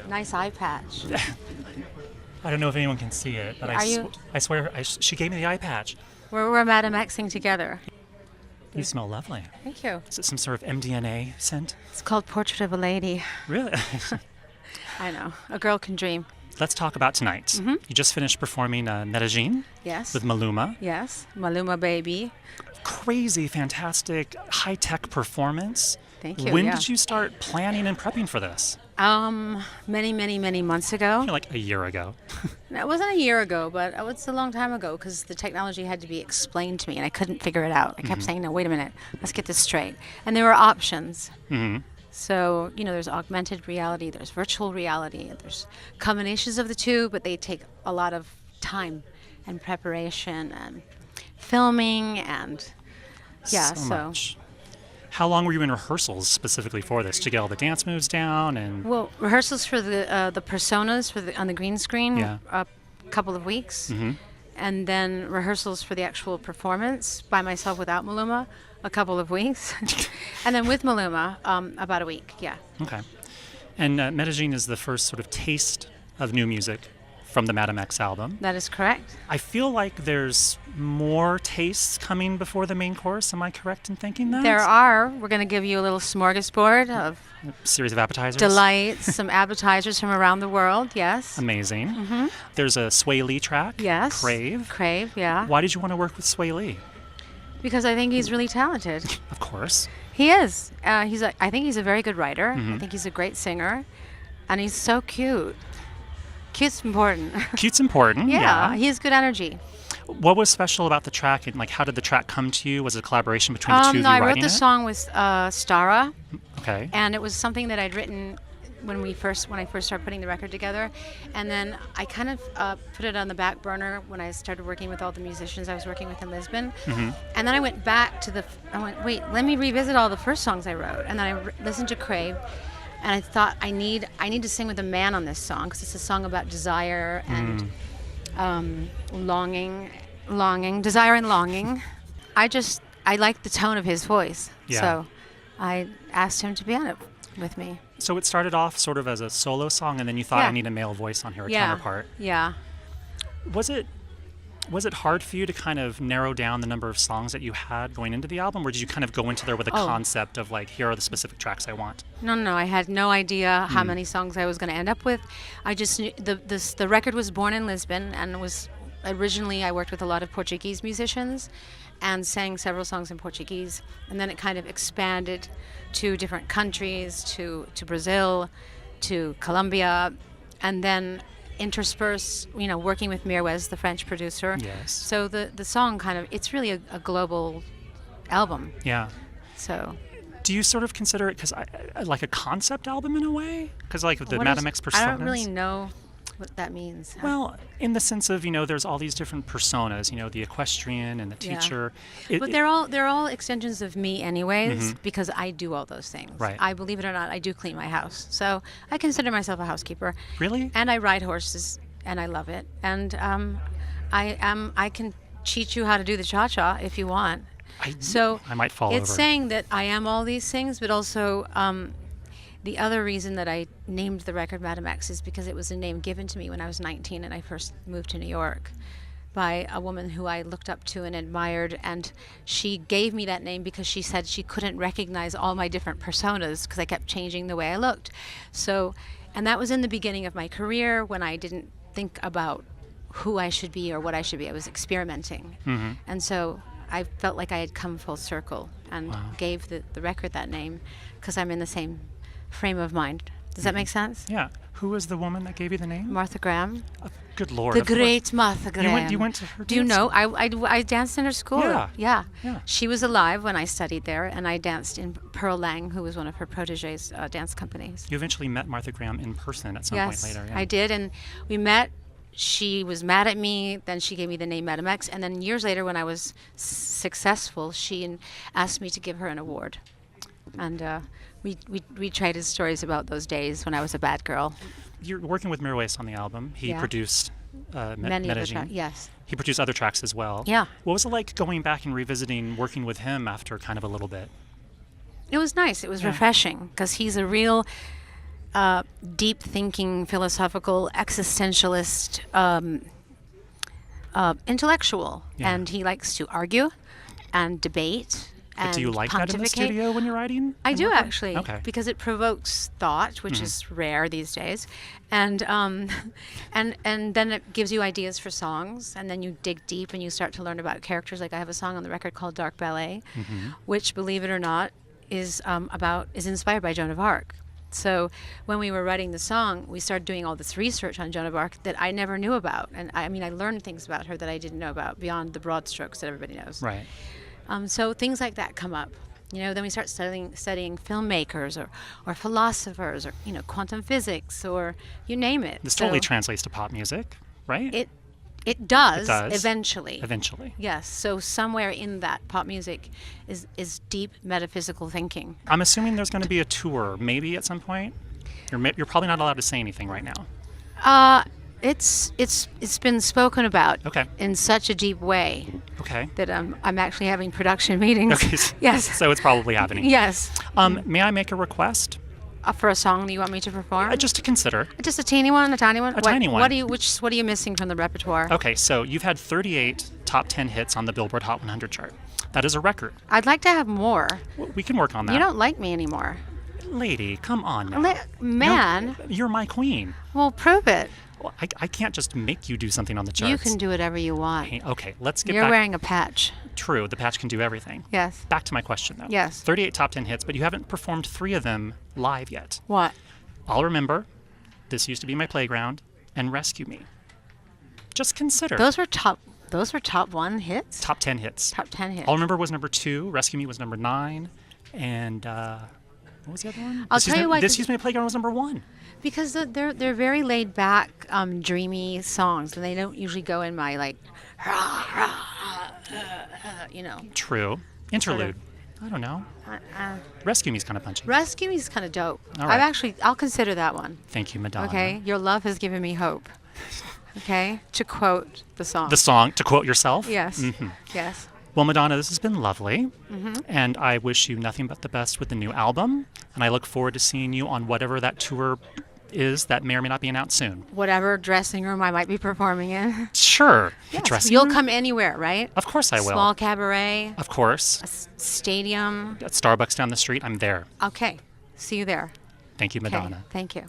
Nice eye patch. I don't know if anyone can see it, but I swear she gave me the eye patch. We're Madame Xing together. You smell lovely. Thank you. Is it some sort of MDNA scent? It's called Portrait of a Lady. Really? I know. A girl can dream. Let's talk about tonight. Mm-hmm. You just finished performing Medellin Yes. with Maluma. Yes. Maluma baby. Crazy, fantastic, high-tech performance. Thank you. When yeah. did you start planning and prepping for this? Many months ago. Like a year ago. No, it wasn't a year ago, but it was a long time ago because the technology had to be explained to me and I couldn't figure it out. I kept saying, no, wait a minute, let's get this straight. And there were options. Mm-hmm. So, there's augmented reality, there's virtual reality, there's combinations of the two, but they take a lot of time and preparation and filming and so much. How long were you in rehearsals specifically for this? To get all the dance moves down and? Well, rehearsals for the personas on the green screen, a couple of weeks, and then rehearsals for the actual performance by myself without Maluma, a couple of weeks, and then with Maluma, about a week. Yeah. Okay. And Medellin is the first sort of taste of new music from the Madame X album. That is correct. I feel like there's more tastes coming before the main course. Am I correct in thinking that? There are. We're going to give you a little smorgasbord of a series of appetizers. Delights, some appetizers from around the world, yes. Amazing. Mm-hmm. There's a Sway Lee track. Yes. Crave, yeah. Why did you want to work with Sway Lee? Because I think he's really talented. Of course. He is. I think he's a very good writer. I think he's a great singer. And he's so cute. Cute's important. Cute's important. Yeah, he has good energy. What was special about the track, and how did the track come to you? Was it a collaboration between the two of you No, I writing wrote the song with Stara. Okay. And it was something that I'd written when I first started putting the record together, and then I kind of put it on the back burner when I started working with all the musicians I was working with in Lisbon. And then I went back to wait, let me revisit all the first songs I wrote, and then I listened to Crave. And I thought I need to sing with a man on this song because it's a song about desire and longing, desire and longing. I liked the tone of his voice, so I asked him to be on it with me. So it started off sort of as a solo song, and then you thought I need a male voice on here, a counterpart. Yeah. Was it hard for you to kind of narrow down the number of songs that you had going into the album, or did you kind of go into there with a concept of here are the specific tracks I want? No, I had no idea how many songs I was going to end up with. I just knew the record was born in Lisbon, and originally I worked with a lot of Portuguese musicians and sang several songs in Portuguese, and then it kind of expanded to different countries, to Brazil, to Colombia, and then intersperse, working with Mirwes, the French producer. Yes. So the song it's really a global album. Yeah. So. Do you sort of consider it like a concept album in a way? Because the Madame X personas. I don't really know what that means. Well, in the sense of there's all these different personas. The equestrian and the teacher. But they're all extensions of me, anyways, because I do all those things. Right. I believe it or not, I do clean my house, so I consider myself a housekeeper. Really? And I ride horses, and I love it. And I can teach you how to do the cha-cha if you want. I might fall over. It's saying that I am all these things, but also. The other reason that I named the record Madame X is because it was a name given to me when I was 19 and I first moved to New York by a woman who I looked up to and admired, and she gave me that name because she said she couldn't recognize all my different personas because I kept changing the way I looked. So, and that was in the beginning of my career when I didn't think about who I should be or what I should be. I was experimenting. And so I felt like I had come full circle and gave the record that name because I'm in the same frame of mind. Does that make sense? Yeah. Who was the woman that gave you the name? Martha Graham. Good Lord. The great Martha Graham. You went to her dance? Do you know? I danced in her school. Yeah. She was alive when I studied there, and I danced in Pearl Lang, who was one of her proteges' dance companies. You eventually met Martha Graham in person at some point later. Yes, I did, and we met. She was mad at me, then she gave me the name Madame X, and then years later when I was successful, she asked me to give her an award. And we traded stories about those days when I was a bad girl. You're working with Mirwes on the album. He produced many Medellin. of the tracks. Yes. He produced other tracks as well. Yeah. What was it like going back and revisiting working with him after kind of a little bit? It was nice. It was refreshing because he's a real deep thinking, philosophical, existentialist intellectual, Yeah. and he likes to argue and debate. But do you like that in the pontificate. studio when you're writing? I and do working? actually, Okay. because it provokes thought, which is rare these days, and and then it gives you ideas for songs, and then you dig deep and you start to learn about characters. Like I have a song on the record called "Dark Ballet," which, believe it or not, is inspired by Joan of Arc. So when we were writing the song, we started doing all this research on Joan of Arc that I never knew about, and I mean I learned things about her that I didn't know about beyond the broad strokes that everybody knows. Right. So things like that come up. Then we start studying filmmakers or philosophers or, quantum physics or you name it. This So totally translates to pop music, right? it does, It does. eventually. Eventually. Yes. So somewhere in that pop music is deep metaphysical thinking. I'm assuming there's going to be a tour, maybe at some point. You're probably not allowed to say anything right now. It's been spoken about Okay. in such a deep way Okay. that I'm actually having production meetings. Okay. Yes. So it's probably happening. Yes. May I make a request? For a song that you want me to perform? Just to consider. Just a teeny one, a tiny one. A tiny one. What are you missing from the repertoire? Okay, so you've had 38 top 10 hits on the Billboard Hot 100 chart. That is a record. I'd like to have more. We can work on that. You don't like me anymore. Lady, come on now. Man. You're my queen. Well, prove it. Well, I can't just make you do something on the charts. You can do whatever you want. Hey, okay, let's get You're back. wearing a patch. True, the patch can do everything. Yes. Back to my question, though. Yes. 38 top 10 hits, but you haven't performed 3 of them live yet. What? I'll remember. This used to be my playground, and Rescue Me. Just consider. Those were top 1 hits? Top 10 hits. Top 10 hits. I'll remember was number 2. Rescue Me was number 9, and what was the other one? I'll tell you why. This used to be my playground was number 1. Because they're very laid back, dreamy songs, and they don't usually go in my like, True. Interlude. I don't know. Rescue Me's kind of punchy. Rescue Me is kind of dope. All right. I'll consider that one. Thank you, Madonna. Okay, your love has given me hope. Okay, to quote the song. The song, to quote yourself? Yes. Mhm. Yes. Well, Madonna, this has been lovely. Mm-hmm. And I wish you nothing but the best with the new album. And I look forward to seeing you on whatever that tour is that may or may not be announced soon. Whatever dressing room I might be performing in. Sure. Yes. Dressing You'll room? come anywhere, right? Of course I will. Small cabaret, Of course. stadium. At Starbucks down the street, I'm there. Okay. See you there. Thank you, Okay. Madonna. Thank you.